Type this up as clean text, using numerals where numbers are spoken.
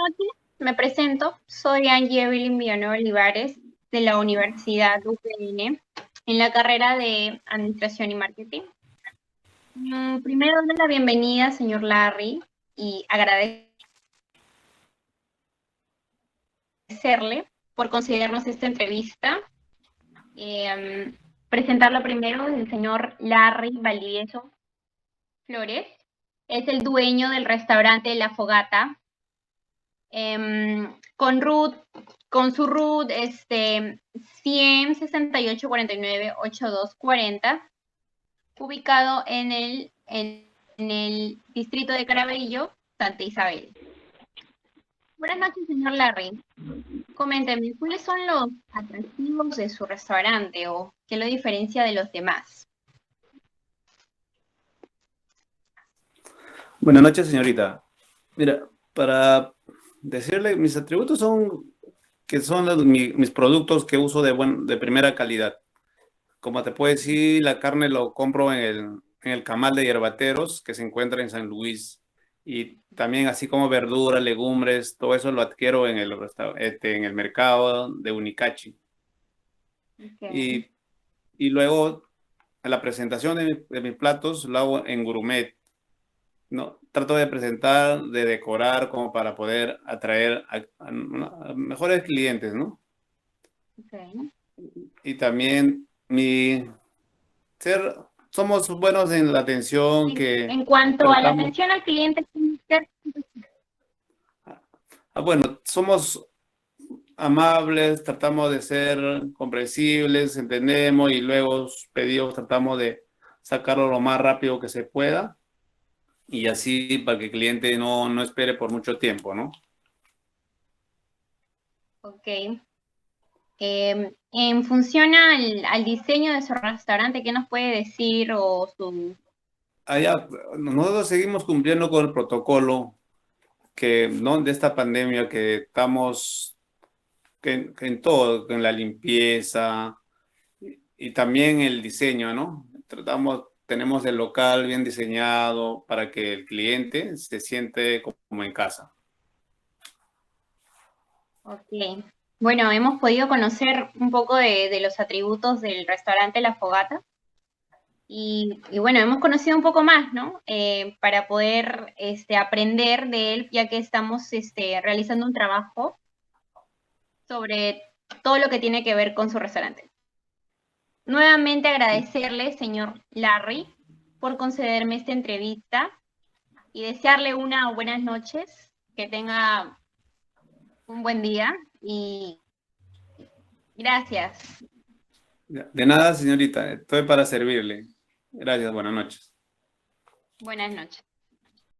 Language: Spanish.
noches, me presento. Soy Angie Evelyn Villanueva Olivares de la Universidad UPN en la carrera de Administración y Marketing. Primero, darle la bienvenida, señor Larry, y agradecerle por considerarnos esta entrevista. Presentarlo primero, el señor Larry Valdivieso Flores. Es el dueño del restaurante La Fogata. Con su root 100 68 49 8240, ubicado en el distrito de Caraballo, Santa Isabel. Buenas noches, señor Larry. Coménteme, ¿cuáles son los atractivos de su restaurante o qué lo diferencia de los demás? Buenas noches, señorita. Mira, para decirle, mis atributos son que son mis productos que uso de primera calidad. Como te puedo decir, la carne lo compro en el Camal de Hierbateros, que se encuentra en San Luis. Y también así como verduras, legumbres, todo eso lo adquiero en el mercado de Unicachi. Okay. Y, y luego la presentación de mis platos lo hago en gourmet. No, trato de presentar, de decorar como para poder atraer a mejores clientes, ¿no? Okay. Y también ser, somos buenos en la atención que En cuanto a la tratamos. atención al cliente, Bueno, somos amables, tratamos de ser comprensibles, entendemos y luego los pedidos tratamos de sacarlo lo más rápido que se pueda y así para que el cliente no espere por mucho tiempo, ¿no? ok. En función al diseño de su restaurante, ¿qué nos puede decir o su... Allá, nosotros seguimos cumpliendo con el protocolo que, ¿no? De esta pandemia que estamos que en todo, en la limpieza y también el diseño, ¿no? Tenemos el local bien diseñado para que el cliente se siente como en casa. Ok. Bueno, hemos podido conocer un poco de los atributos del restaurante La Fogata y bueno, hemos conocido un poco más, ¿no? Para poder aprender de él, ya que estamos realizando un trabajo sobre todo lo que tiene que ver con su restaurante. Nuevamente agradecerle, señor Larry, por concederme esta entrevista y desearle una buenas noches, que tenga un buen día y gracias. De nada, señorita, estoy para servirle. Gracias, buenas noches. Buenas noches.